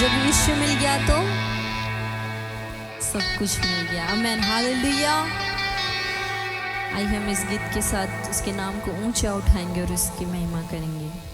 जब यीशु मिल गया तो सब कुछ मिल गया। आमेन, हालेलुया। आइए हम इस गीत के साथ उसके नाम को ऊंचा उठाएंगे और उसकी महिमा करेंगे।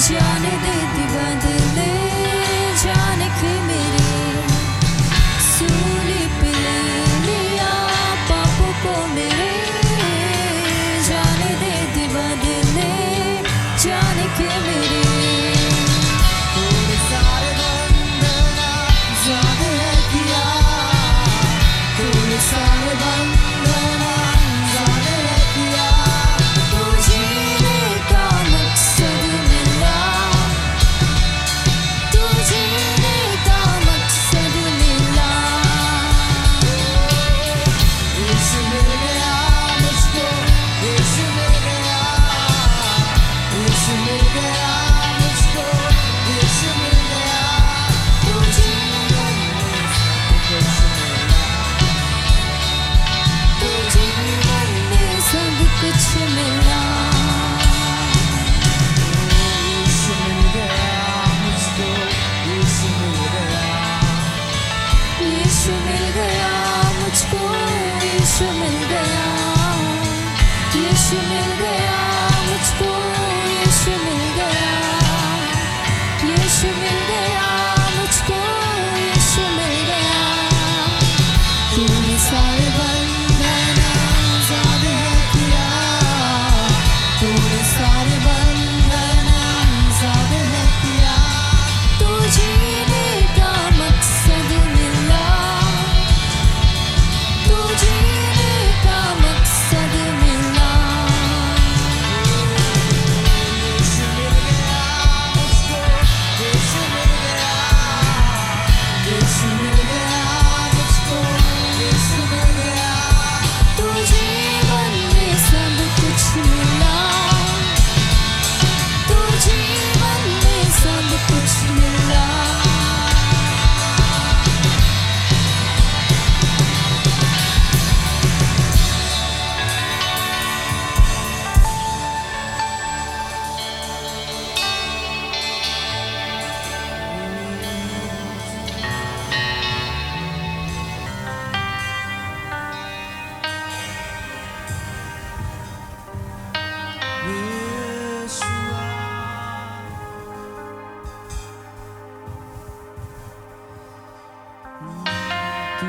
जाने दे दी बदले जाने के मेरे सूली पे ले लिया पापों को मेरे। जाने दे दी बदले जाने के मेरे थोड़े सारे बंधन आजाद है किया। थोड़े सारे बंधन आजाद है किया। तो जीने का मकसद मिला। तो जीने का मकसद मिला। यीशु मिल गया मुझको। यीशु मिल गया। यीशु मिल गया मुझको। यीशु मिल गया। तो जीवन में सब कुछ मिला। तो जीवन में सब कुछ मिला। यीशु मिल गया मुझको। यीशु मिल गया। यीशु मिल गया मुझको। यीशु मिल गया। यीशु मिल गया मुझको। यीशु मिल गया।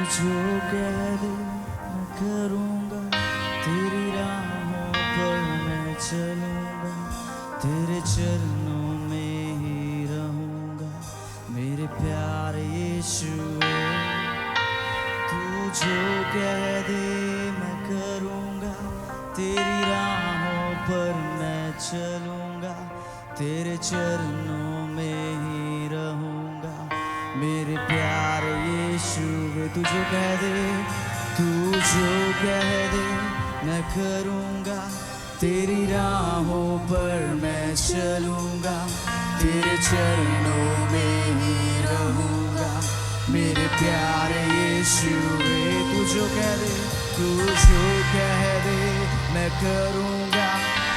जो कह दे मैं करूँगा, तेरी राहों पर मैं चलूँगा, तेरे चरणों में ही रहूँगा मेरे प्यारे यीशु। तू जो कह दे मैं करूँगा, तेरी राहों पर मैं चलूँगा, तेरे चरणों में ही रहूँगा मेरे प्यारे यीशु। तू जो कह दे, तू जो कह दे मैं करूँगा, तेरी राहों पर मैं चलूँगा, तेरे चरणों में ही रहूँगा मेरे प्यारे यीशु। तू जो कह दे, तू जो कह दे मैं करूँगा,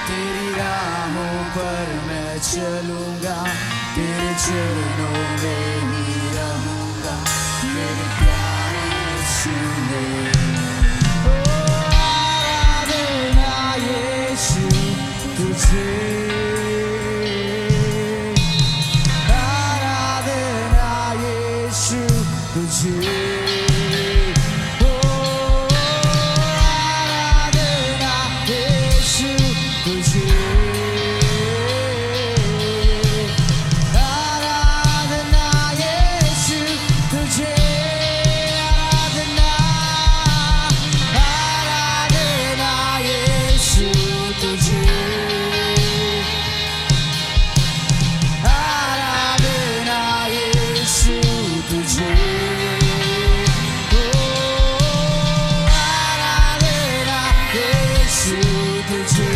तेरी राहों पर मैं चलूँगा, तेरे चरणों में ही रहूँगा मेरे प्यारे यीशु। आराधना यीशु तुझे, आराधना यीशु तुझे, आराधना यीशु तुझे, आराधना यीशु तुझे, आराधना, आराधना यीशु तुझे, आराधना यीशु तुझे, ओ आराधना यीशु तुझे,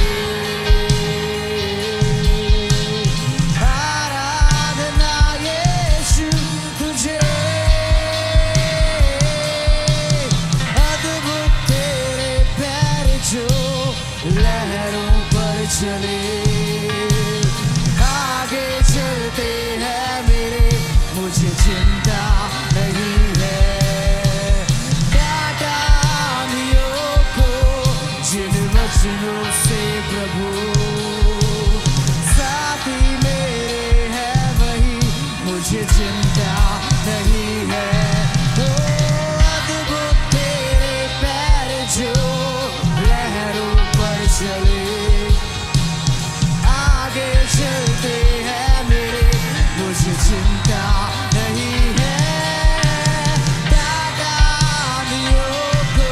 आराधना यीशु तुझे। अद्भुत तेरे पैर जो लहरों पर चले, आगे चलते हैं मेरे, मुझे चिंता नहीं है। डांटा आंधियों को जिन वचनों से प्रभु, साथी मेरे है वही, मुझे चिंता नहीं है। ओ अद्भुत तेरे पैर जो लहरों पर चले, आगे चलते हैं मेरे, मुझे चिंता नहीं है। डांटा आंधियों को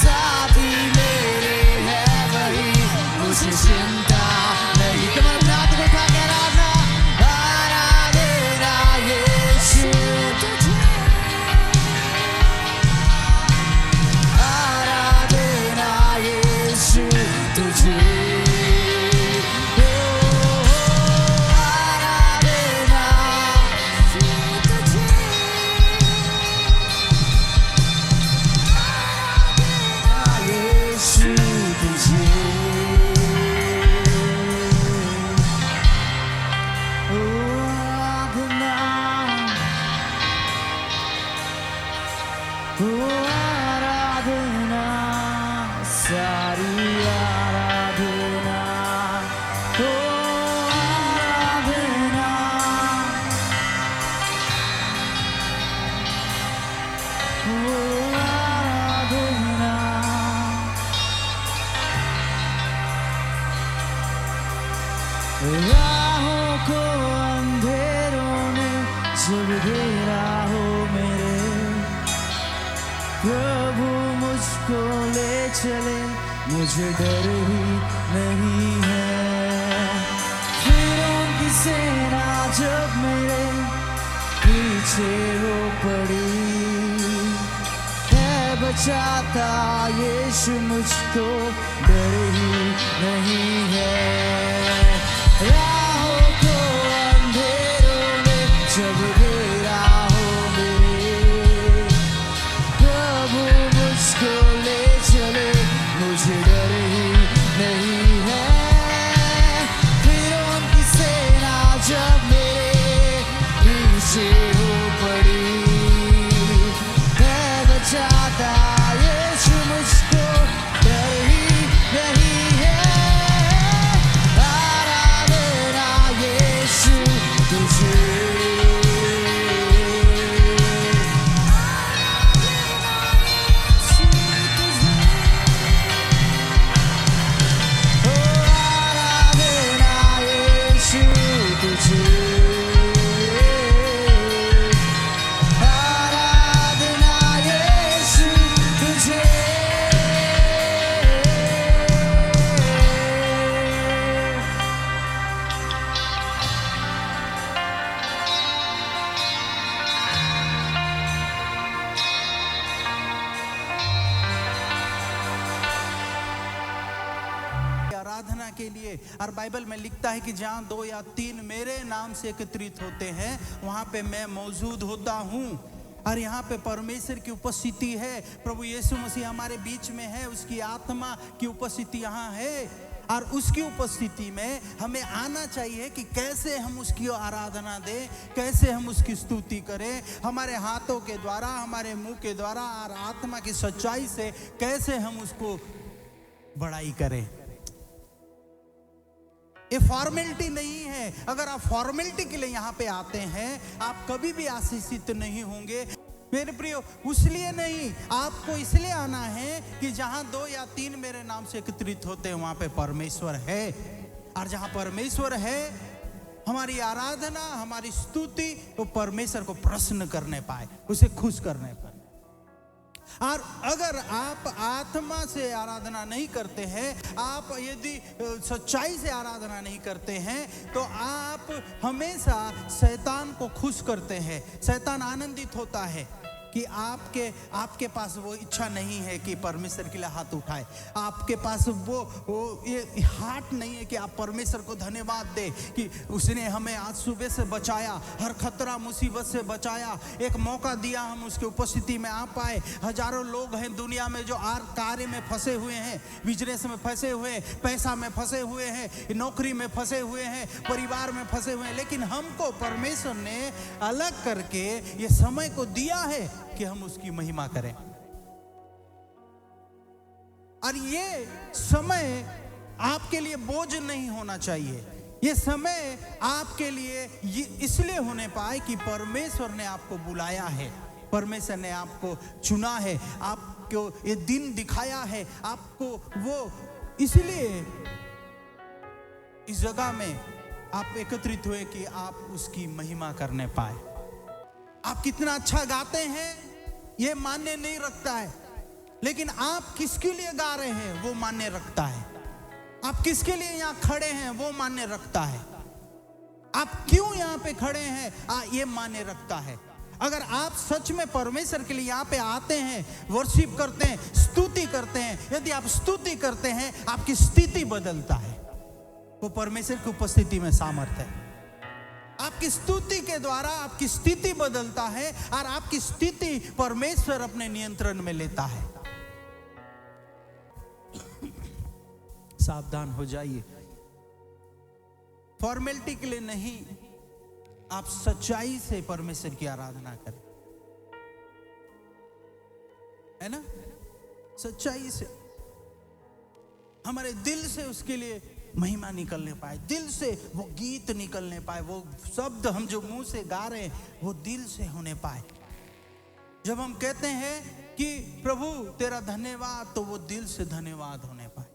साथी मेरे है वही, मुझे चिंता नहीं। तुम अपने हाथ को उठा के आराधना, आराधना यीशु तुझे, आराधना यीशु तुझे, ओ आराधना तुझे, यीशु तुझे, ओ आराधना, ओ आराधना, सारी आराधना, ओ आराधना, ओ आराधना। राहों को अंधेरों ने जब घेरा हो मेरे, प्रभु मुझको ले चले, मुझे डर ही नहीं है। फिरौन की सेना जब मेरे पीछे हो पड़ी, है बचाता यीशु मुझको, डर ही नहीं है। राहों को अंधेरों ने जब घेरा हो मेरे, प्रभु मुझको ले चले, मुझे डर ही नहीं है। फिरौन की सेना जब मेरे पीछे हो पड़ी, है बचाता यीशु मुझको, डर ही नहीं आराधना के लिए। और बाइबल में लिखता है कि जहाँ 2 या 3 मेरे नाम से एकत्रित होते हैं वहाँ पे मैं मौजूद होता हूँ। और यहाँ पे परमेश्वर की उपस्थिति है, प्रभु यीशु मसीह हमारे बीच में है, उसकी आत्मा की उपस्थिति यहाँ है। और उसकी उपस्थिति में हमें आना चाहिए कि कैसे हम उसकी आराधना दें, कैसे हम उसकी स्तुति करें, हमारे हाथों के द्वारा, हमारे मुंह के द्वारा और आत्मा की सच्चाई से कैसे हम उसको बड़ाई करें। ये फॉर्मेलिटी नहीं है। अगर आप फॉर्मेलिटी के लिए यहाँ पे आते हैं, आप कभी भी आशीषित नहीं होंगे मेरे प्रियो। उसलिए नहीं, आपको इसलिए आना है कि जहां 2 या 3 मेरे नाम से एकत्रित होते हैं वहां पे परमेश्वर है। और जहां परमेश्वर है, हमारी आराधना, हमारी स्तुति वो परमेश्वर को प्रसन्न करने पाए, उसे खुश करने पाए। और अगर आप आत्मा से आराधना नहीं करते हैं, आप यदि सच्चाई से आराधना नहीं करते हैं, तो आप हमेशा शैतान को खुश करते हैं। शैतान आनंदित होता है कि आपके पास वो इच्छा नहीं है कि परमेश्वर के लिए हाथ उठाए, आपके पास वो ये हाथ नहीं है कि आप परमेश्वर को धन्यवाद दे कि उसने हमें आज सुबह से बचाया, हर खतरा मुसीबत से बचाया, एक मौका दिया हम उसकी उपस्थिति में आ पाए। हजारों लोग हैं दुनिया में जो कार्य में फंसे हुए हैं, बिजनेस में फंसे हुए हैं, पैसा में फंसे हुए हैं, नौकरी में फंसे हुए हैं, परिवार में फंसे हुए हैं, लेकिन हमको परमेश्वर ने अलग करके ये समय को दिया है कि हम उसकी महिमा करें। और ये समय आपके लिए बोझ नहीं होना चाहिए। ये समय आपके लिए इसलिए होने पाए कि परमेश्वर ने आपको बुलाया है, परमेश्वर ने आपको चुना है, आपको ये दिन दिखाया है, आपको वो इसलिए इस जगह में आप एकत्रित हुए कि आप उसकी महिमा करने पाए। आप कितना अच्छा गाते हैं ये मान्य नहीं रखता है, लेकिन आप किसके लिए गा रहे हैं वो मान्य रखता है। आप किसके लिए यहाँ खड़े हैं वो मान्य रखता है। आप क्यों यहाँ पे खड़े हैं ये मान्य रखता है। अगर आप सच में परमेश्वर के लिए यहाँ पे आते हैं, वर्शिप करते हैं, स्तुति करते हैं, यदि आप स्तुति करते हैं आपकी स्थिति बदलता है। वो परमेश्वर की उपस्थिति में सामर्थ्य है। आपकी स्तुति के द्वारा आपकी स्थिति बदलता है और आपकी स्थिति परमेश्वर अपने नियंत्रण में लेता है। सावधान हो जाइए, फॉर्मेलिटी के लिए नहीं, आप सच्चाई से परमेश्वर की आराधना करें, है ना। सच्चाई से, हमारे दिल से उसके लिए महिमा निकलने पाए, दिल से वो गीत निकलने पाए, वो शब्द हम जो मुंह से गा रहे हैं वो दिल से होने पाए। जब हम कहते हैं कि प्रभु तेरा धन्यवाद, तो वो दिल से धन्यवाद होने पाए।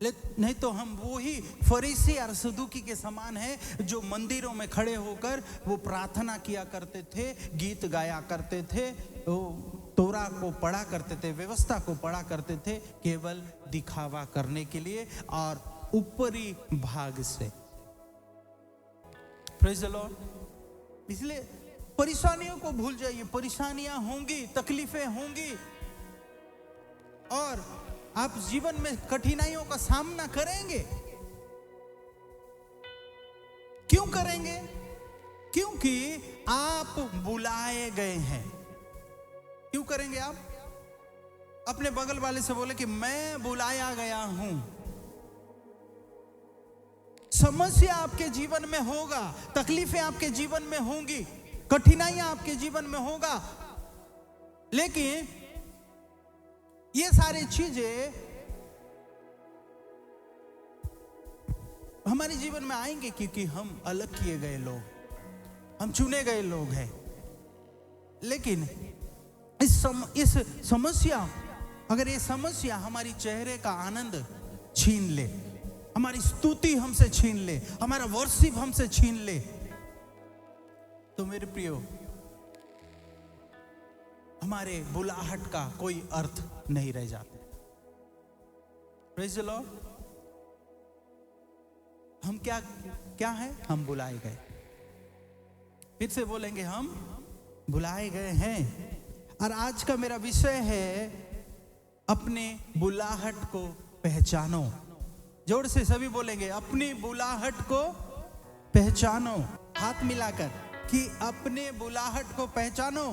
नहीं तो हम वो ही फरीसी और सदूकी के समान है जो मंदिरों में खड़े होकर वो प्रार्थना किया करते थे, गीत गाया करते थे, तोरा को पढ़ा करते थे, व्यवस्था को पढ़ा करते थे, केवल दिखावा करने के लिए और ऊपरी भाग से। Praise the Lord. इसलिए परेशानियों को भूल जाइए। परेशानियां होंगी, तकलीफें होंगी और आप जीवन में कठिनाइयों का सामना करेंगे। क्यों करेंगे? क्योंकि आप बुलाए गए हैं। क्यों करेंगे आप? अपने बगल वाले से बोले कि मैं बुलाया गया हूं। समस्या आपके जीवन में होगा, तकलीफें आपके जीवन में होंगी, कठिनाइयां आपके जीवन में होगा, लेकिन ये सारी चीजें हमारे जीवन में आएंगे क्योंकि हम अलग किए गए लोग, हम चुने गए लोग हैं। लेकिन इस समस्या, अगर ये समस्या हमारी चेहरे का आनंद छीन ले, हमारी स्तुति हमसे छीन ले, हमारा वर्शिप हमसे छीन ले, तो मेरे प्रियो हमारे बुलाहट का कोई अर्थ नहीं रह जाता। Praise the Lord. हम क्या है? हम बुलाए गए। फिर से बोलेंगे, हम बुलाए गए हैं। और आज का मेरा विषय है अपने बुलाहट को पहचानो। जोर से सभी बोलेंगे, अपनी बुलाहट को पहचानो, हाथ मिलाकर, कि अपने बुलाहट को पहचानो।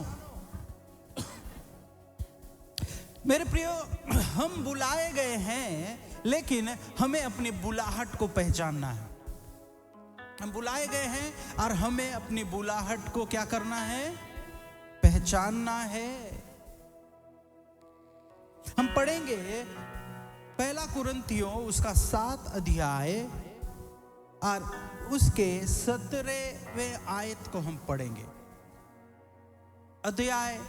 मेरे प्रियो, हम बुलाए गए हैं, लेकिन हमें अपनी बुलाहट को पहचानना है। हम बुलाए गए हैं और हमें अपनी बुलाहट को क्या करना है? पहचानना है। हम पढ़ेंगे पहला कुरिन्थियों उसका 7 अध्याय और उसके 17वें आयत को हम पढ़ेंगे। अध्याय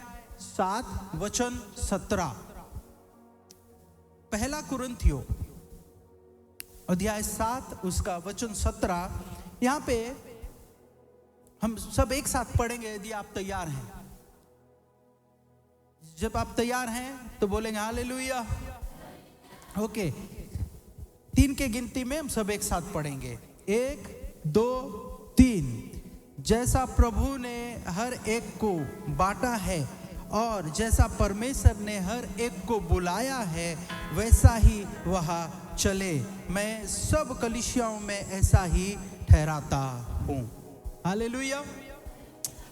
7 वचन 17। पहला कुरिन्थियों अध्याय 7 उसका वचन 17। यहां पे हम सब एक साथ पढ़ेंगे, यदि आप तैयार हैं। जब आप तैयार हैं तो बोलेंगे हालेलुया। ओके, 3 के गिनती में हम सब एक साथ पढ़ेंगे। 1 2 3। जैसा प्रभु ने हर एक को बांटा है और जैसा परमेश्वर ने हर एक को बुलाया है, वैसा ही वह चले। मैं सब कलीसियाओं में ऐसा ही ठहराता हूं। हालेलुया।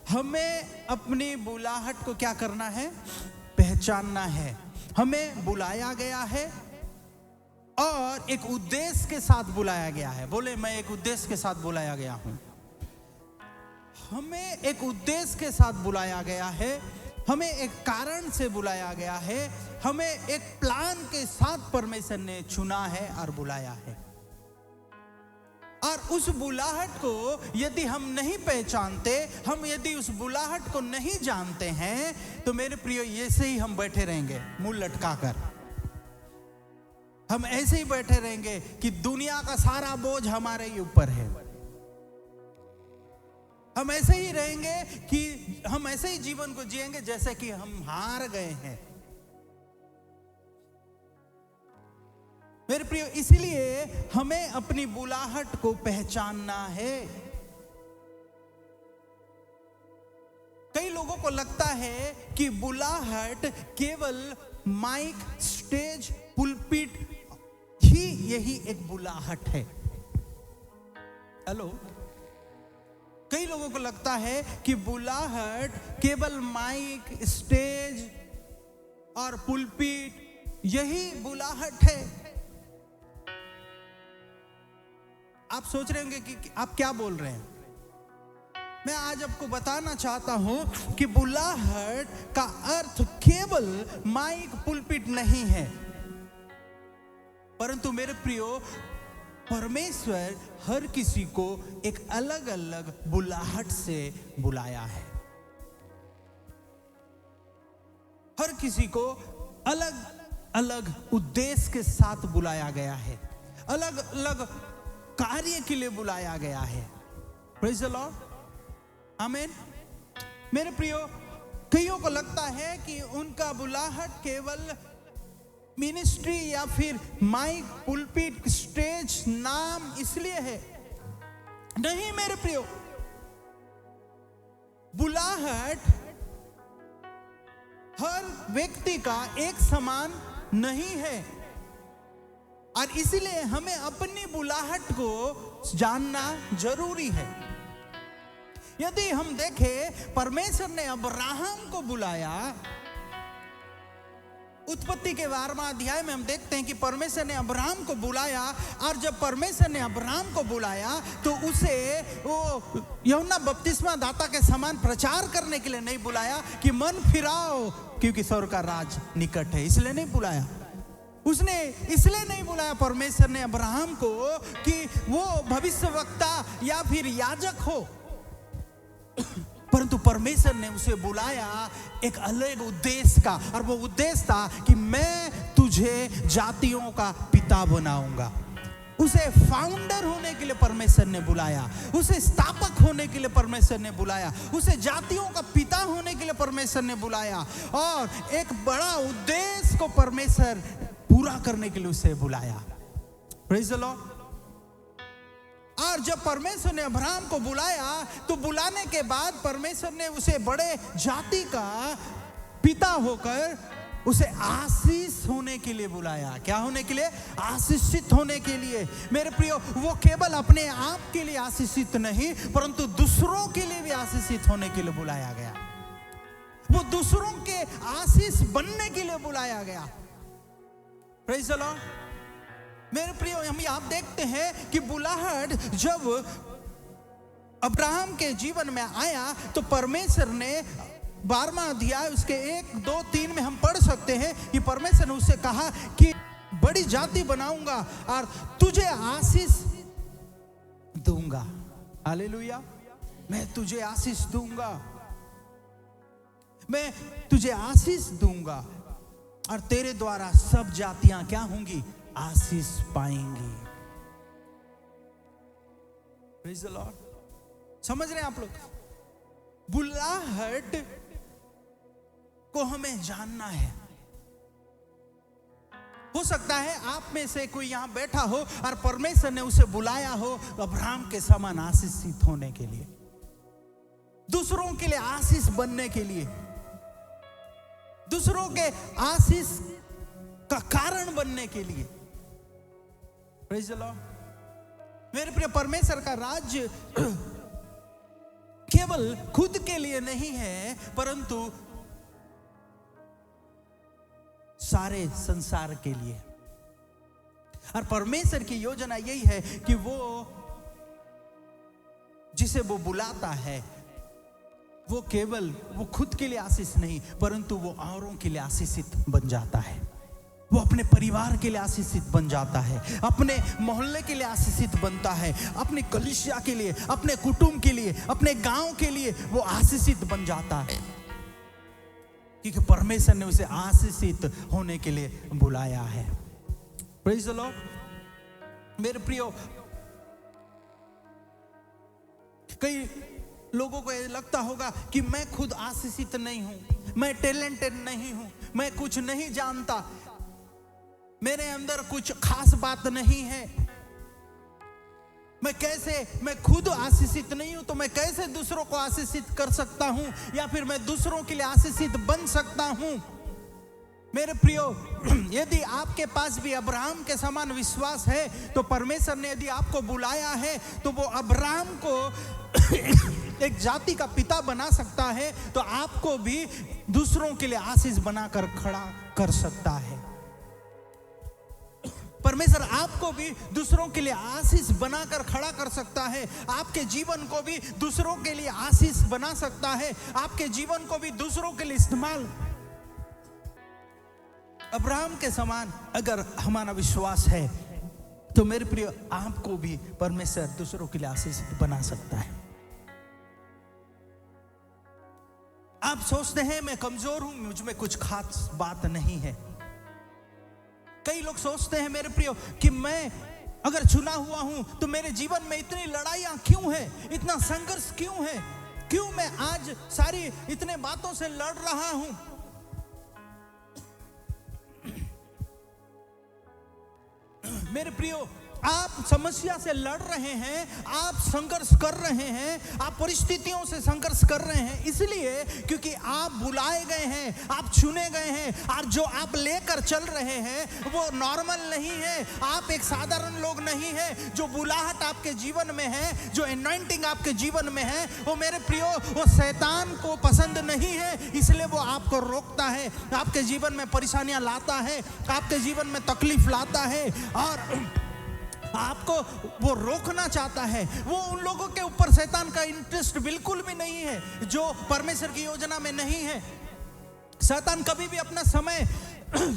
हमें अपनी बुलाहट को क्या करना है? पहचानना है। हमें बुलाया गया है और एक उद्देश्य के साथ बुलाया गया है। बोले, मैं एक उद्देश्य के साथ बुलाया गया हूं। हमें एक उद्देश्य के साथ बुलाया गया है, हमें एक कारण से बुलाया गया है, हमें एक प्लान के साथ परमेश्वर ने चुना है और बुलाया है। और उस बुलाहट को यदि हम नहीं पहचानते, हम यदि उस बुलाहट को नहीं जानते हैं, तो मेरे प्रियो ऐसे ही हम बैठे रहेंगे मुंह लटकाकर। हम ऐसे ही बैठे रहेंगे कि दुनिया का सारा बोझ हमारे ही ऊपर है। हम ऐसे ही रहेंगे कि हम ऐसे ही जीवन को जिएंगे जैसे कि हम हार गए हैं। मेरे प्रियो, इसलिए हमें अपनी बुलाहट को पहचानना है। कई लोगों को लगता है कि बुलाहट केवल माइक, स्टेज, पुलपिट ही यही एक बुलाहट है। हेलो, कई लोगों को लगता है कि बुलाहट केवल माइक, स्टेज और पुलपिट यही बुलाहट है। आप सोच रहे होंगे कि आप क्या बोल रहे हैं। मैं आज आपको बताना चाहता हूं कि बुलाहट का अर्थ केवल माइक, पुलपिट नहीं है, परंतु मेरे प्रियो, परमेश्वर हर किसी को एक अलग अलग बुलाहट से बुलाया है। हर किसी को अलग अलग उद्देश्य के साथ बुलाया गया है, अलग अलग कार्य के लिए बुलाया गया है। प्रेज़ द लॉर्ड, आमीन। मेरे प्रियो, कईयों को लगता है कि उनका बुलाहट केवल मिनिस्ट्री या फिर माइक, पुलपिट, स्टेज नाम इसलिए है। नहीं मेरे प्रियो, बुलाहट हर व्यक्ति का एक समान नहीं है, और इसीलिए हमें अपनी बुलाहट को जानना जरूरी है। यदि हम देखें, परमेश्वर ने अब्राहम को बुलाया। उत्पत्ति के 12वां अध्याय में हम देखते हैं कि परमेश्वर ने अब्राहम को बुलाया, और जब परमेश्वर ने अब्राहम को बुलाया तो उसे वो यूहन्ना बपतिस्मा दाता के समान प्रचार करने के लिए नहीं बुलाया कि मन फिराओ क्योंकि स्वर्ग का राज निकट है, इसलिए नहीं बुलाया। उसने इसलिए नहीं बुलाया परमेश्वर ने अब्राहम को कि वो भविष्यवक्ता या फिर याजक हो, परंतु परमेश्वर ने उसे बुलाया एक अलग उद्देश्य का, और वो उद्देश्य था कि मैं तुझे जातियों का पिता बनाऊंगा। उसे फाउंडर होने के लिए परमेश्वर ने बुलाया, उसे स्थापक होने के लिए परमेश्वर ने बुलाया, उसे जातियों का पिता होने के लिए परमेश्वर ने बुलाया, और एक बड़ा उद्देश्य को परमेश्वर पूरा करने के लिए उसे बुलाया। Praise the Lord. और जब परमेश्वर ने अब्राहम को बुलाया, तो बुलाने के बाद परमेश्वर ने उसे बड़े जाति का पिता होकर उसे आशीष होने के लिए बुलाया। क्या होने के लिए? आशीषित होने के लिए। मेरे प्रियो, वो केवल अपने आप के लिए आशीषित नहीं, परंतु दूसरों के लिए भी आशीषित होने के लिए बुलाया गया। वो दूसरों के आशीष बनने के लिए बुलाया गया। Praise the Lord. मेरे प्रियो, हम आप देखते हैं कि बुलाहट जब अब्राहम के जीवन में आया तो परमेश्वर ने 12वां अध्याय उसके 1, 2, 3 में हम पढ़ सकते हैं कि परमेश्वर ने उससे कहा कि बड़ी जाति बनाऊंगा और तुझे आशीष दूंगा। हालेलुया। मैं तुझे आशीष दूंगा, मैं तुझे आशीष दूंगा और तेरे द्वारा सब जातियां क्या होंगी? आशीष पाएंगी। Praise the Lord. समझ रहे हैं आप लोग? बुलाहट को हमें जानना है। हो सकता है आप में से कोई यहां बैठा हो और परमेश्वर ने उसे बुलाया हो अब्राहम के समान आशीषित होने के लिए, दूसरों के लिए आशीष बनने के लिए, दूसरों के आशीष का कारण बनने के लिए। Praise the Lord. मेरे प्रिय, परमेश्वर का राज्य केवल खुद के लिए नहीं है, परंतु सारे संसार के लिए। और परमेश्वर की योजना यही है कि वो जिसे वो बुलाता है वो केवल वो खुद के लिए आशीष नहीं, परंतु वो औरों के लिए आशीषित बन जाता है। वो अपने परिवार के लिए आशीषित बन जाता है, अपने मोहल्ले के लिए आशीषित बनता है, अपनी कलीसिया के लिए, अपने कुटुंब के लिए, अपने गांव के लिए वो आशीषित बन जाता है, क्योंकि परमेश्वर ने उसे आशीषित होने के लिए बुलाया है। Praise the Lord. मेरे प्रियो, कई लोगों को लगता होगा कि मैं खुद आशीषित नहीं हूं, मैं टैलेंटेड नहीं हूं, मैं कुछ नहीं जानता, मेरे अंदर कुछ खास बात नहीं है, मैं खुद आशीषित नहीं हूं तो मैं कैसे दूसरों को आशीषित कर सकता हूं, या फिर मैं दूसरों के लिए आशीषित बन सकता हूं। मेरे प्रियो, यदि आपके पास भी अब्राहम के समान विश्वास है तो परमेश्वर ने यदि आपको बुलाया है तो वो अब्राहम को एक जाति का पिता बना सकता है, तो आपको भी दूसरों के लिए आशीष बनाकर खड़ा कर सकता है। परमेश्वर आपको भी दूसरों के लिए आशीष बनाकर खड़ा कर सकता है, आपके जीवन को भी दूसरों के लिए आशीष बना सकता है, आपके जीवन को भी दूसरों के लिए इस्तेमाल। अब्राहम के समान अगर हमारा विश्वास है तो मेरे प्रिय, आपको भी परमेश्वर दूसरों के लिए आशीष बना सकता है। आप सोचते हैं मैं कमजोर हूं, मुझ में कुछ खास बात नहीं है। कई लोग सोचते हैं मेरे प्रियो कि मैं अगर चुना हुआ हूं तो मेरे जीवन में इतनी लड़ाइयां क्यों है, इतना संघर्ष क्यों है, क्यों मैं आज सारी इतने बातों से लड़ रहा हूं। मेरे प्रियो, आप समस्या से लड़ रहे हैं, आप संघर्ष कर रहे हैं, आप परिस्थितियों से संघर्ष कर रहे हैं इसलिए क्योंकि आप बुलाए गए हैं, आप चुने गए हैं, और जो आप लेकर चल रहे हैं वो नॉर्मल नहीं है। आप एक साधारण लोग नहीं है। जो बुलाहट आपके जीवन में है, जो एनॉइंटिंग आपके जीवन में है, वो मेरे प्रियो, वो शैतान को पसंद नहीं है, इसलिए वो आपको रोकता है, आपके जीवन में परेशानियां लाता है, आपके जीवन में तकलीफ लाता है और आपको वो रोकना चाहता है। वो उन लोगों के ऊपर शैतान का इंटरेस्ट बिल्कुल भी नहीं है जो परमेश्वर की योजना में नहीं है। शैतान कभी भी अपना समय,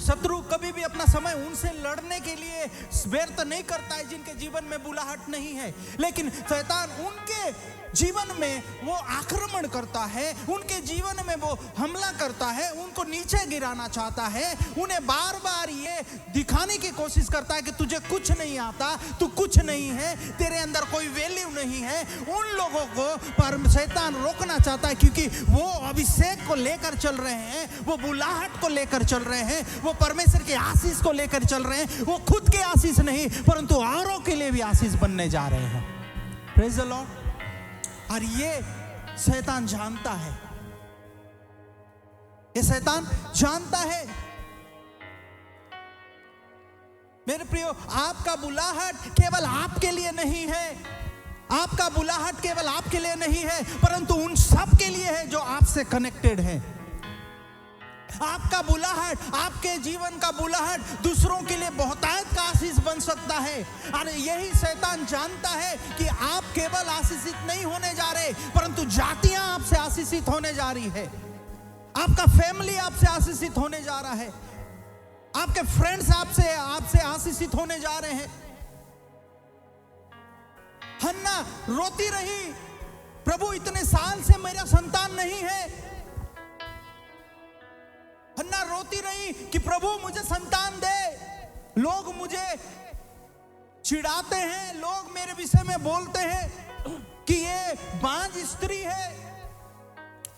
शत्रु कभी भी अपना समय उनसे लड़ने के लिए व्यर्थ नहीं करता है जिनके जीवन में बुलाहट नहीं है, लेकिन शैतान उनके जीवन में वो आक्रमण करता है, उनके जीवन में वो हमला करता है, उनको नीचे गिराना चाहता है, उन्हें बार बार ये दिखाने की कोशिश करता है कि तुझे कुछ नहीं आता, तू कुछ नहीं है, तेरे अंदर कोई वैल्यू नहीं है। उन लोगों को पर शैतान रोकना चाहता है क्योंकि वो अभिषेक को लेकर चल रहे हैं, वो बुलाहट को लेकर चल रहे हैं, वो परमेश्वर के आशीष को लेकर चल रहे हैं। वो खुद के आशीष नहीं परंतु औरों के लिए भी आशीष बनने जा रहे हैं। Praise the Lord. और ये शैतान जानता है, ये शैतान जानता है मेरे प्रियो, आपका बुलाहट केवल आपके लिए नहीं है, आपका बुलाहट केवल आपके लिए नहीं है, परंतु उन सब के लिए है जो आपसे कनेक्टेड है। आपका बुलाहट, आपके जीवन का बुलाहट दूसरों के लिए बहुतायत का आशीष बन सकता है। और यही शैतान जानता है कि आप केवल आशीषित नहीं होने जा रहे, परंतु जातियां आपसे आशीषित होने जा रही है, आपका फैमिली आपसे आशीषित होने जा रहा है, आपके फ्रेंड्स आपसे आशीषित होने जा रहे हैं। हन्ना रोती रही, प्रभु इतने साल से मेरा संतान नहीं है। हन्ना रोती रही कि प्रभु मुझे संतान दे। लोग मुझे चिढ़ाते हैं, लोग मेरे विषय में बोलते हैं कि ये बांझ स्त्री है।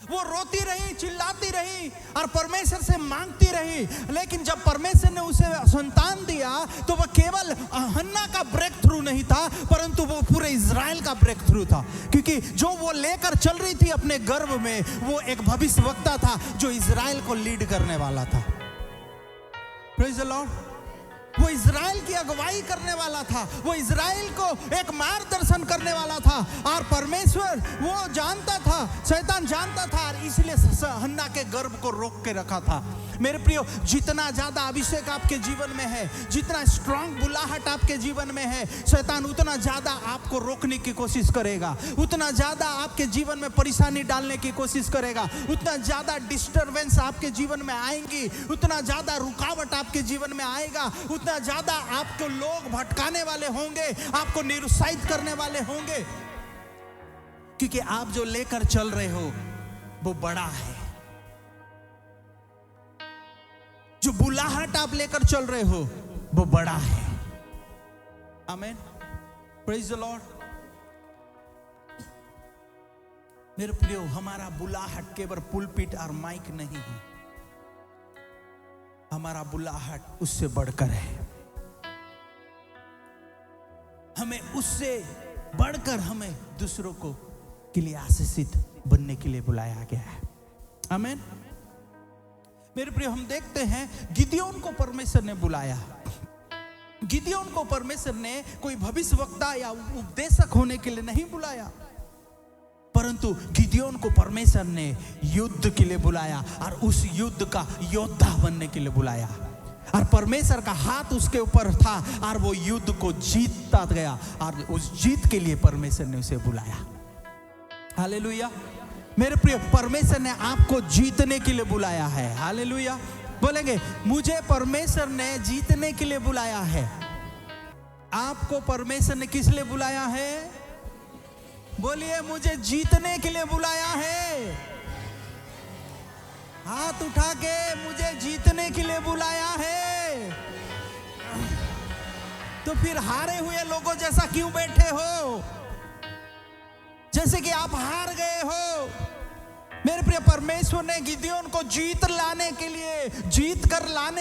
वो रोती रही, चिल्लाती रही और परमेश्वर से मांगती रही, लेकिन जब परमेश्वर ने उसे संतान दिया तो वह केवल हन्ना का ब्रेक थ्रू नहीं था, परंतु वो पूरे इज़राइल का ब्रेक थ्रू था। क्योंकि जो वो लेकर चल रही थी अपने गर्भ में, वो एक भविष्यवक्ता था जो इज़राइल को लीड करने वाला था। Praise the Lord. वो इज़राइल की अगुवाई करने वाला था, वो इज़राइल को एक मार्गदर्शन करने वाला था। और परमेश्वर वो जानता था, शैतान जानता था, और इसलिए हन्ना के गर्भ को रोक के रखा था। मेरे प्रियो, जितना ज्यादा अभिषेक आपके जीवन में है, जितना स्ट्रांग बुलाहट आपके जीवन में है, शैतान उतना ज्यादा आपको रोकने की कोशिश करेगा, उतना ज्यादा आपके जीवन में परेशानी डालने की कोशिश करेगा, उतना ज्यादा डिस्टरबेंस आपके जीवन में आएंगी, उतना ज्यादा रुकावट आपके जीवन में आएगा, उतना ज्यादा आपको लोग भटकाने वाले होंगे, आपको निरुत्साहित करने वाले होंगे, क्योंकि आप जो लेकर चल रहे हो वो बड़ा है। जो बुलाहट आप लेकर चल रहे हो वो बड़ा है। आमीन। Praise the Lord. मेरे प्रियो, हमारा बुलाहट केवल पुलपिट और माइक नहीं है, हमारा बुलाहट उससे बढ़कर है। हमें उससे बढ़कर हमें दूसरों को के लिए आशीषित बनने के लिए बुलाया गया है। आमीन। मेरे प्रिय, हम देखते हैं गिदयोन को परमेश्वर ने बुलाया। गिदयोन को परमेश्वर ने कोई भविष्यवक्ता या उपदेशक होने के लिए नहीं बुलाया, परंतु गिदयोन को परमेश्वर ने युद्ध के लिए बुलाया और उस युद्ध का योद्धा बनने के लिए बुलाया। और परमेश्वर का हाथ उसके ऊपर था और वो युद्ध को जीतता गया, और उस जीत के लिए परमेश्वर ने उसे बुलाया। हालेलुया। मेरे प्रिय, परमेश्वर ने आपको जीतने के लिए बुलाया है। हालेलुया। बोलेंगे, मुझे परमेश्वर ने जीतने के लिए बुलाया है। आपको परमेश्वर ने किस लिए बुलाया है? बोलिए, मुझे जीतने के लिए बुलाया है। हाथ उठा के, मुझे जीतने के लिए बुलाया है। तो फिर हारे हुए लोगों जैसा क्यों बैठे हो, जैसे कि आप हार गए हो? मेरे प्रिय, परमेश्वर ने गिदयोन को जीत कर लाने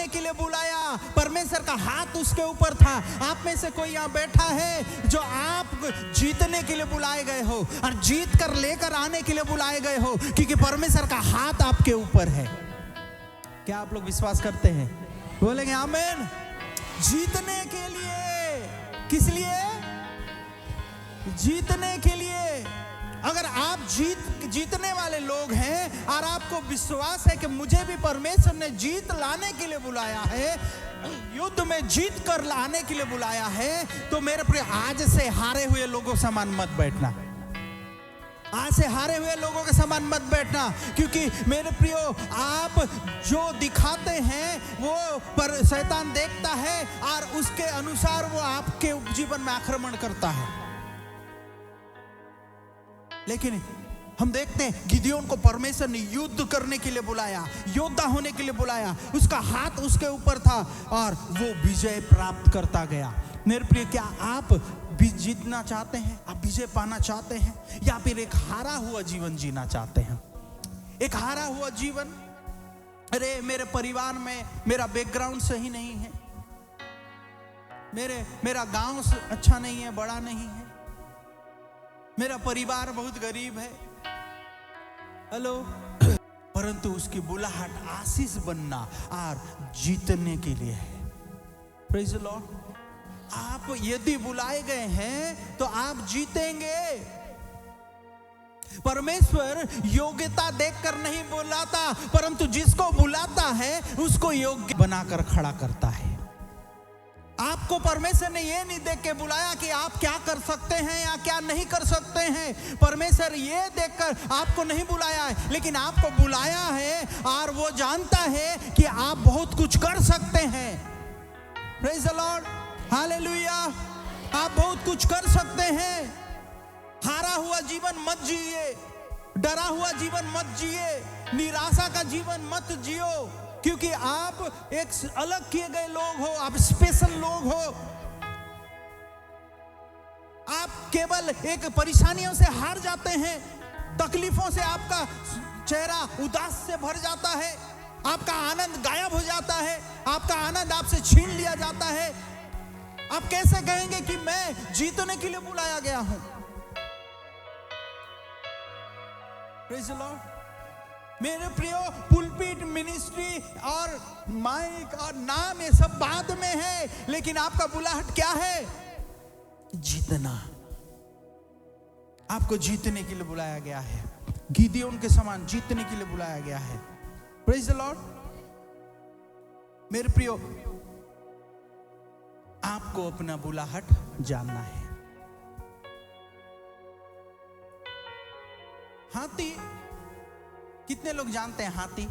के लिए बुलाया। परमेश्वर का हाथ उसके ऊपर था। आप में से कोई यहाँ बैठा है जो आप जीतने के लिए बुलाए गए हो और जीत कर लेकर आने के लिए बुलाए गए हो, क्योंकि परमेश्वर का हाथ आपके ऊपर है। क्या आप लोग विश्वास करते हैं? बोलेंगे आमीन। जीतने के लिए। किस लिए? जीतने के लिए। अगर आप जीतने वाले लोग हैं और आपको विश्वास है कि मुझे भी परमेश्वर ने जीत लाने के लिए बुलाया है, युद्ध में जीत कर लाने के लिए बुलाया है, तो मेरे प्रिय, आज से हारे हुए लोगों समान मत बैठना। आज से हारे हुए लोगों के समान मत बैठना, क्योंकि मेरे प्रियो, आप जो दिखाते हैं वो पर शैतान देखता है और उसके अनुसार वो आपके जीवन में आक्रमण करता है। लेकिन हम देखते हैं गिदयोन को परमेश्वर ने युद्ध करने के लिए बुलाया, योद्धा होने के लिए बुलाया। उसका हाथ उसके ऊपर था और वो विजय प्राप्त करता गया। मेरे प्रिय, क्या आप भी जीतना चाहते हैं? आप विजय पाना चाहते हैं, या फिर एक हारा हुआ जीवन जीना चाहते हैं? एक हारा हुआ जीवन, अरे मेरे परिवार में मेरा बैकग्राउंड सही नहीं है, मेरा गांव अच्छा नहीं है, बड़ा नहीं है, मेरा परिवार बहुत गरीब है। हेलो। परंतु उसकी बुलाहट आशीष बनना और जीतने के लिए है। Praise the Lord. आप यदि बुलाए गए हैं तो आप जीतेंगे। परमेश्वर योग्यता देखकर नहीं बुलाता, परंतु जिसको बुलाता है उसको योग्य बनाकर खड़ा करता है। आपको परमेश्वर ने ये नहीं देख के बुलाया कि आप क्या कर सकते हैं या क्या नहीं कर सकते हैं। परमेश्वर ये देखकर आपको नहीं बुलाया है, लेकिन आपको बुलाया है और वो जानता है कि आप बहुत कुछ कर सकते हैं। Praise the Lord, hallelujah. आप बहुत कुछ कर सकते हैं। हारा हुआ जीवन मत जिए, डरा हुआ जीवन मत जिए, निराशा का जीवन मत जियो, क्योंकि आप एक अलग किए गए लोग हो, आप स्पेशल लोग हो। आप केवल एक परेशानियों से हार जाते हैं, तकलीफों से आपका चेहरा उदास से भर जाता है, आपका आनंद गायब हो जाता है, आपका आनंद आपसे छीन लिया जाता है। आप कैसे कहेंगे कि मैं जीतने के लिए बुलाया गया हूं? Praise the Lord. मेरे प्रियो, पुलपिट, मिनिस्ट्री और माइक और नाम ये सब बाद में है, लेकिन आपका बुलाहट क्या है? जीतना। आपको जीतने के लिए बुलाया गया है। गिदियोन के समान जीतने के लिए बुलाया गया है। Praise the Lord. मेरे प्रियो, आपको अपना बुलाहट जानना है। हाथी, कितने लोग जानते हैं हाथी?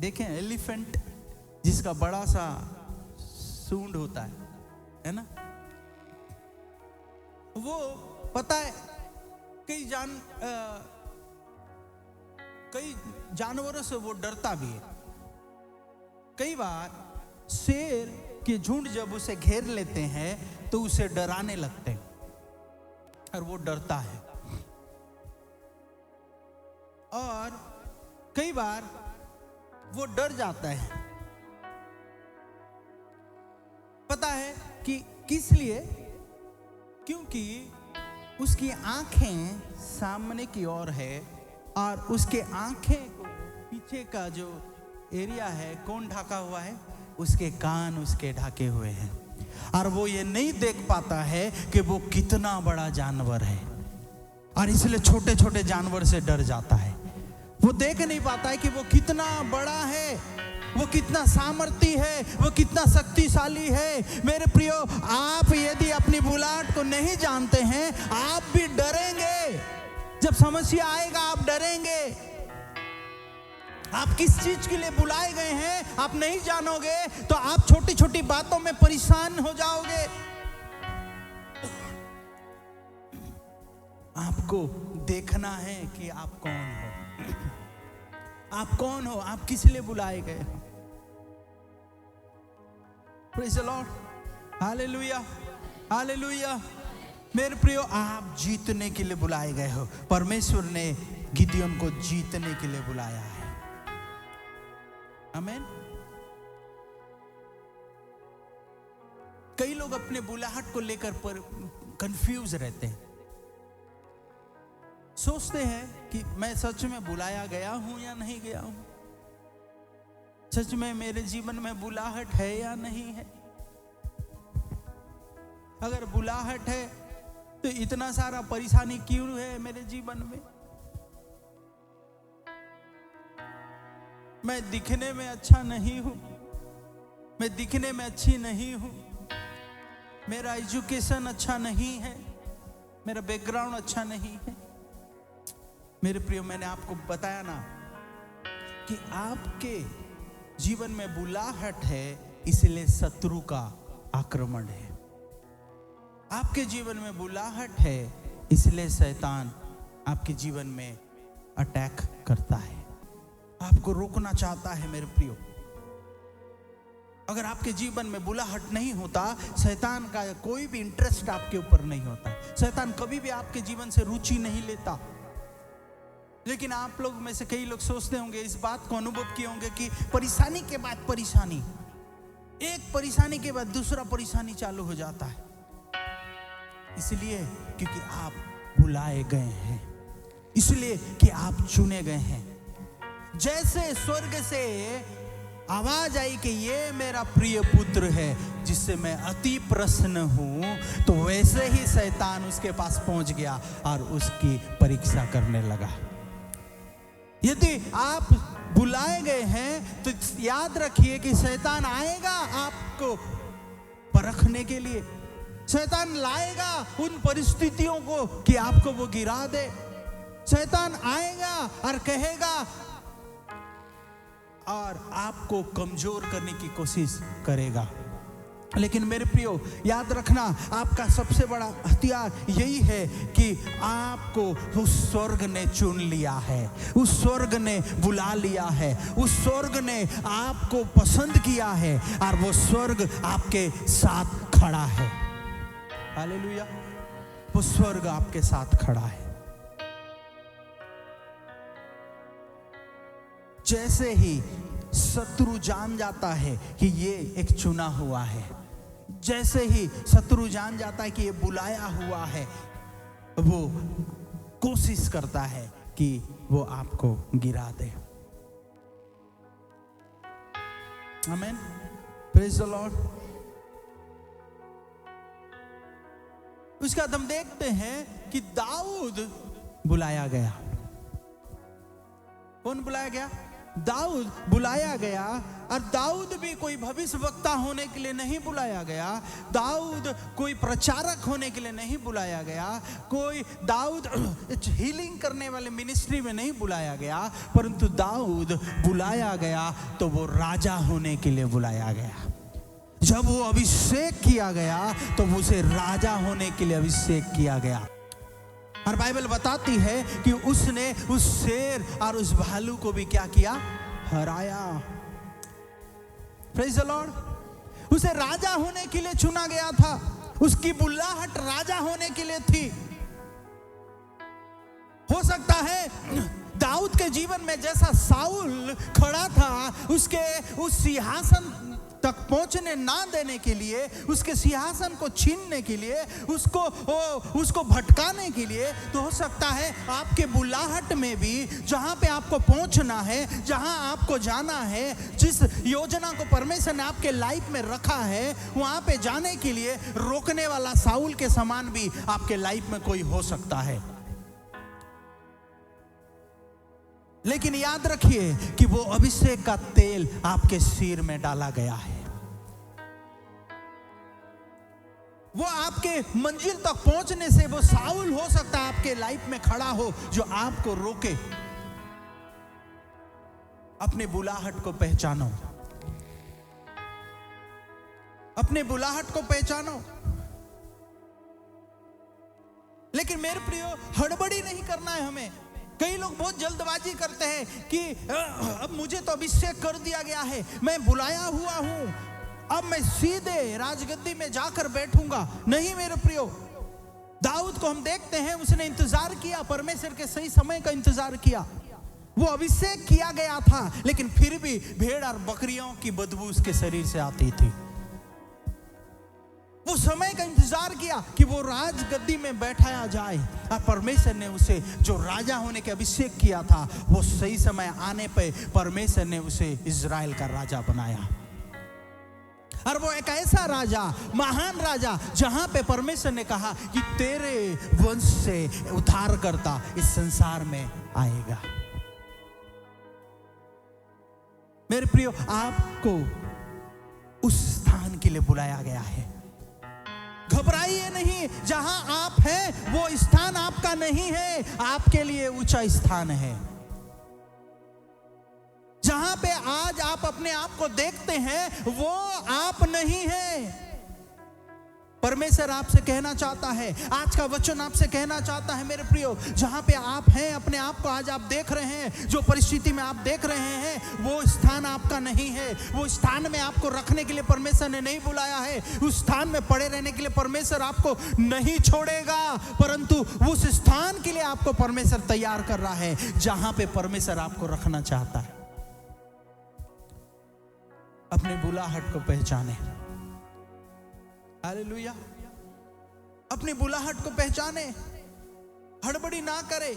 देखें, एलिफेंट जिसका बड़ा सा सूंड होता है ना? वो पता है कई जानवरों से वो डरता भी है। कई बार शेर के झुंड जब उसे घेर लेते हैं तो उसे डराने लगते हैं और वो डरता है। और कई बार वो डर जाता है। पता है कि किस लिए? क्योंकि उसकी आंखें सामने की ओर है और उसके आंखें को पीछे का जो एरिया है कौन ढका हुआ है? उसके कान उसके ढके हुए हैं, और वो ये नहीं देख पाता है कि वो कितना बड़ा जानवर है, और इसलिए छोटे छोटे जानवर से डर जाता है। वो देख नहीं पाता है कि वो कितना बड़ा है, वो कितना सामर्थी है, वो कितना शक्तिशाली है। मेरे प्रियो, आप यदि अपनी बुलाहट को नहीं जानते हैं, आप भी डरेंगे। जब समस्या आएगा आप डरेंगे। आप किस चीज के लिए बुलाए गए हैं आप नहीं जानोगे तो आप छोटी छोटी बातों में परेशान हो जाओगे। आपको देखना है कि आप कौन हो। आप कौन हो? आप किस लिए बुलाए गए हो? Praise the Lord, hallelujah, hallelujah. मेरे प्रियो, आप जीतने के लिए बुलाए गए हो। परमेश्वर ने गिदियोन को जीतने के लिए बुलाया है। आमीन। कई लोग अपने बुलाहट को लेकर कंफ्यूज रहते हैं। सोचते हैं कि मैं सच में बुलाया गया हूं या नहीं गया हूं, सच में मेरे जीवन में बुलाहट है या नहीं है। अगर बुलाहट है तो इतना सारा परेशानी क्यों है मेरे जीवन में? मैं दिखने में अच्छा नहीं हूं, मैं दिखने में अच्छी नहीं हूं, मेरा एजुकेशन अच्छा नहीं है, मेरा बैकग्राउंड अच्छा नहीं है। मेरे प्रियो, मैंने आपको बताया ना कि आपके जीवन में बुलाहट है, इसलिए शत्रु का आक्रमण है। आपके जीवन में बुलाहट है, इसलिए शैतान आपके जीवन में अटैक करता है, आपको रोकना चाहता है। मेरे प्रियो, अगर आपके जीवन में बुलाहट नहीं होता, शैतान का कोई भी इंटरेस्ट आपके ऊपर नहीं होता। शैतान कभी भी आपके जीवन से रुचि नहीं लेता। लेकिन आप लोग में से कई लोग सोचते होंगे, इस बात को अनुभव किए होंगे कि परेशानी के बाद परेशानी, एक परेशानी के बाद दूसरा परेशानी चालू हो जाता है। इसलिए क्योंकि आप बुलाए गए हैं, इसलिए कि आप चुने गए हैं। जैसे स्वर्ग से आवाज आई कि ये मेरा प्रिय पुत्र है जिससे मैं अति प्रसन्न हूं, तो वैसे ही शैतान उसके पास पहुंच गया और उसकी परीक्षा करने लगा। यदि आप बुलाए गए हैं तो याद रखिए कि शैतान आएगा आपको परखने के लिए। शैतान लाएगा उन परिस्थितियों को कि आपको वो गिरा दे। शैतान आएगा और कहेगा और आपको कमजोर करने की कोशिश करेगा। लेकिन मेरे प्रियो, याद रखना, आपका सबसे बड़ा हथियार यही है कि आपको उस स्वर्ग ने चुन लिया है, उस स्वर्ग ने बुला लिया है, उस स्वर्ग ने आपको पसंद किया है और वो स्वर्ग आपके साथ खड़ा है। हालेलुया। वो स्वर्ग आपके साथ खड़ा है। जैसे ही शत्रु जान जाता है कि ये एक चुना हुआ है, जैसे ही शत्रु जान जाता है कि ये बुलाया हुआ है, वो कोशिश करता है कि वो आपको गिरा दे। आमीन, प्रेज द लॉर्ड। उसके बाद हम देखते हैं कि दाऊद बुलाया गया। कौन बुलाया गया? दाऊद बुलाया गया। और दाऊद भी कोई भविष्यवक्ता होने के लिए नहीं बुलाया गया, दाऊद कोई प्रचारक होने के लिए नहीं बुलाया गया, कोई दाऊद हीलिंग करने वाले मिनिस्ट्री में नहीं बुलाया गया, परंतु दाऊद बुलाया गया तो वो राजा होने के लिए बुलाया गया। जब वो अभिषेक किया गया तो उसे राजा होने के लिए अभिषेक किया गया। और बाइबल बताती है कि उसने उस शेर और उस भालू को भी क्या किया? हराया। Praise the Lord. उसे राजा होने के लिए चुना गया था, उसकी बुलाहट राजा होने के लिए थी। हो सकता है दाऊद के जीवन में जैसा साउल खड़ा था, उसके उस सिंहासन तक पहुंचने ना देने के लिए, उसके सिंहासन को छीनने के लिए, उसको भटकाने के लिए, तो हो सकता है आपके बुलाहट में भी जहां पे आपको पहुंचना है, जहां आपको जाना है, जिस योजना को परमेश्वर ने आपके लाइफ में रखा है, वहां पे जाने के लिए रोकने वाला साउल के समान भी आपके लाइफ में कोई हो सकता है। लेकिन याद रखिए कि वो अभिषेक का तेल आपके सिर में डाला गया है। वो आपके मंजिल तक पहुंचने से वो साउल हो सकता है आपके लाइफ में खड़ा हो जो आपको रोके। अपने बुलाहट को पहचानो, अपने बुलाहट को पहचानो। लेकिन मेरे प्रियो, हड़बड़ी नहीं करना है हमें। कई लोग बहुत जल्दबाजी करते हैं कि अब मुझे तो अभिषेक कर दिया गया है, मैं बुलाया हुआ हूं, अब मैं सीधे राजगद्दी में जाकर बैठूंगा। नहीं मेरे प्रियो, दाऊद को हम देखते हैं, उसने इंतजार किया, परमेश्वर के सही समय का इंतजार किया। वो अभिषेक किया गया था, लेकिन फिर भी भेड़ और बकरियों की बदबू उसके शरीर से आती थी। वो समय का इंतजार किया कि वो राजगद्दी में बैठाया जाए, और परमेश्वर ने उसे जो राजा होने के अभिषेक किया था, वो सही समय आने पे परमेश्वर ने उसे इजराइल का राजा बनाया। और वो एक ऐसा राजा, महान राजा, जहां पे परमेश्वर ने कहा कि तेरे वंश से उद्धारकर्ता इस संसार में आएगा। मेरे प्रियो, आपको उस स्थान के लिए बुलाया गया है। घबराइए नहीं, जहां आप हैं वो स्थान आपका नहीं है, आपके लिए ऊंचा स्थान है। जहां पे आज आप अपने आप को देखते हैं वो आप नहीं है। परमेश्वर आपसे कहना चाहता है, आज का वचन आपसे कहना चाहता है मेरे प्रियो, जहां पे आप हैं, अपने आप को आज आप देख रहे हैं, जो परिस्थिति में आप देख रहे हैं, वो स्थान आपका नहीं है। वो स्थान में आपको रखने के लिए परमेश्वर ने नहीं बुलाया है। उस स्थान में पड़े रहने के लिए परमेश्वर आपको नहीं छोड़ेगा, परंतु उस स्थान के लिए आपको परमेश्वर तैयार कर रहा है जहां पे परमेश्वर आपको रखना चाहता है। अपने बुलाहट को पहचाने। हालेलुया। अपनी बुलाहट को पहचाने, हड़बड़ी ना करे,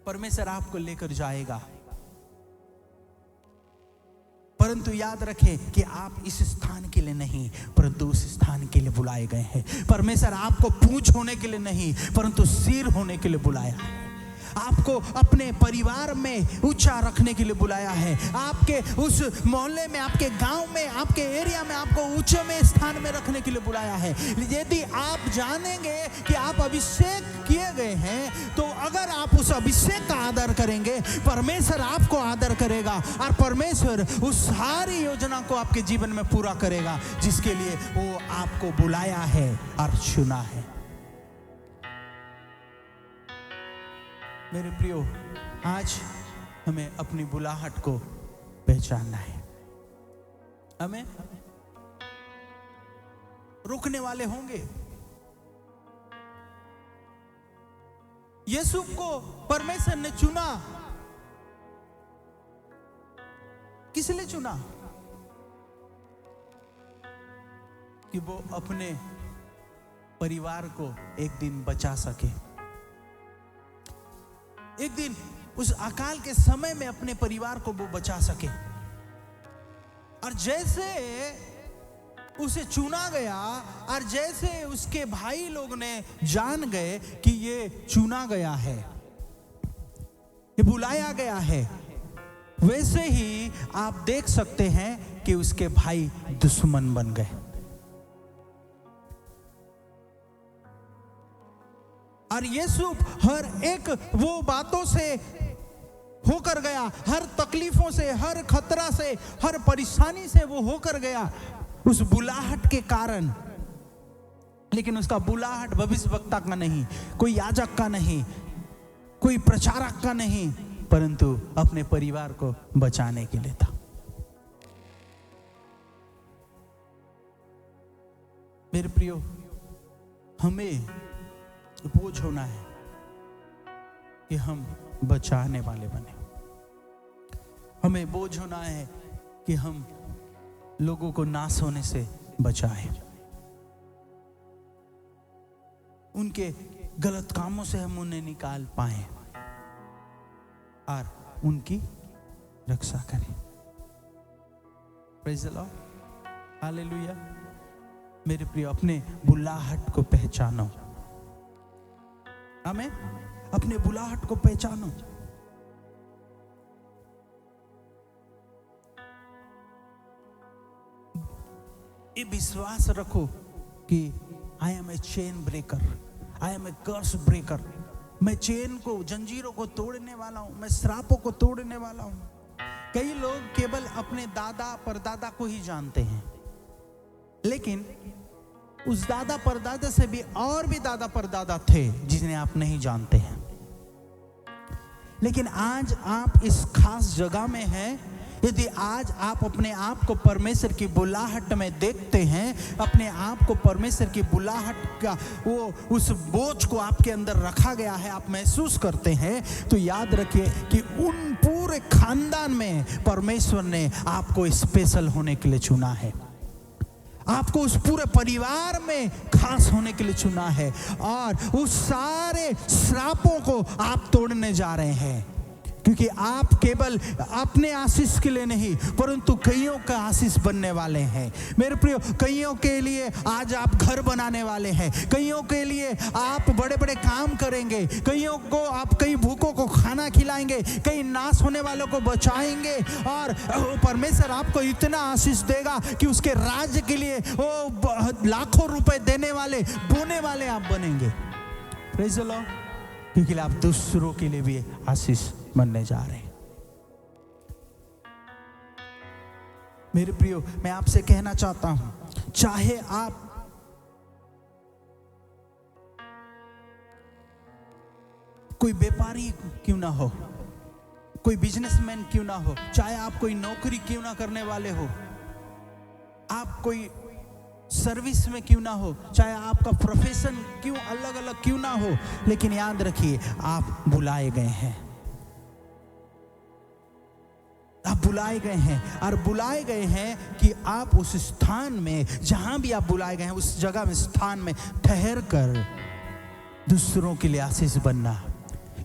परमेश्वर आपको लेकर जाएगा। परंतु याद रखें कि आप इस स्थान के लिए नहीं परंतु उस स्थान के लिए बुलाए गए हैं। परमेश्वर आपको पूंछ होने के लिए नहीं परंतु सिर होने के लिए बुलाया है। आपको अपने परिवार में ऊंचा रखने के लिए बुलाया है। आपके उस मोहल्ले में, आपके गांव में, आपके एरिया में आपको ऊंचे में स्थान में रखने के लिए बुलाया है। यदि आप जानेंगे कि आप अभिषेक किए गए हैं तो अगर आप उस अभिषेक का आदर करेंगे परमेश्वर आपको आदर करेगा और परमेश्वर उस सारी योजना को आपके जीवन में पूरा करेगा जिसके लिए वो आपको बुलाया है और चुना है। मेरे प्रियो, आज हमें अपनी बुलाहट को पहचानना है। हमें रुकने वाले होंगे। यीशु को परमेश्वर ने चुना। किस लिए चुना? कि वो अपने परिवार को एक दिन बचा सके। एक दिन उस अकाल के समय में अपने परिवार को वो बचा सके। और जैसे उसे चुना गया और जैसे उसके भाई लोग ने जान गए कि ये चुना गया है, ये बुलाया गया है, वैसे ही आप देख सकते हैं कि उसके भाई दुश्मन बन गए। और यीशु हर एक वो बातों से होकर गया, हर तकलीफों से, हर खतरा से, हर परेशानी से वो होकर गया उस बुलाहट के कारण। लेकिन उसका बुलाहट भविष्यवक्ता का नहीं, कोई याजक का नहीं, कोई प्रचारक का नहीं, परंतु अपने परिवार को बचाने के लिए था। मेरे प्रियो, हमें बोझ होना है कि हम बचाने वाले बने। हमें बोझ होना है कि हम लोगों को नाश होने से बचाएं। उनके गलत कामों से हम उन्हें निकाल पाएं और उनकी रक्षा करें। Praise the Lord, hallelujah. मेरे प्रिय, अपने बुलाहट को पहचानो। हमें अपने बुलाहट को पहचानो। ये विश्वास रखो कि I am a chain breaker, I am a curse breaker. मैं चेन को, जंजीरों को तोड़ने वाला हूं, मैं श्रापों को तोड़ने वाला हूं। कई लोग केवल अपने दादा परदादा को ही जानते हैं, लेकिन उस दादा परदादा से भी और भी दादा परदादा थे जिन्हें आप नहीं जानते हैं। लेकिन आज आप इस खास जगह में हैं। यदि आज आप अपने आप को परमेश्वर की बुलाहट में देखते हैं, अपने आप को परमेश्वर की बुलाहट का वो उस बोझ को आपके अंदर रखा गया है, आप महसूस करते हैं, तो याद रखिए कि उन पूरे खानदान में परमेश्वर ने आपको स्पेशल होने के लिए चुना है। आपको उस पूरे परिवार में खास होने के लिए चुना है और उस सारे श्रापों को आप तोड़ने जा रहे हैं, क्योंकि आप केवल अपने आशीष के लिए नहीं परंतु कईयों का आशीष बनने वाले हैं। मेरे प्रियो, कईयों के लिए आज आप घर बनाने वाले हैं, कईयों के लिए आप बड़े बड़े काम करेंगे, कईयों को आप कई भूखों को खाना खिलाएंगे, कई नाश होने वालों को बचाएंगे और परमेश्वर आपको इतना आशीष देगा कि उसके राज्य के लिए वो लाखों रुपए देने वाले, बोने वाले आप बनेंगे। प्रेज़ द लॉर्ड, क्योंकि आप दूसरों के लिए भी आशीष बनने जा रहे हैं। मेरे प्रियो, मैं आपसे कहना चाहता हूं, चाहे आप कोई व्यापारी क्यों ना हो, कोई बिजनेसमैन क्यों ना हो, चाहे आप कोई नौकरी क्यों ना करने वाले हो, आप कोई सर्विस में क्यों ना हो, चाहे आपका प्रोफेशन क्यों अलग अलग क्यों ना हो, लेकिन याद रखिए आप बुलाए गए हैं। आप बुलाए गए हैं और बुलाए गए हैं कि आप उस स्थान में, जहां भी आप बुलाए गए हैं, उस जगह में, स्थान में ठहर कर दूसरों के लिए आशीष बनना,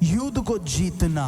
युद्ध को जीतना,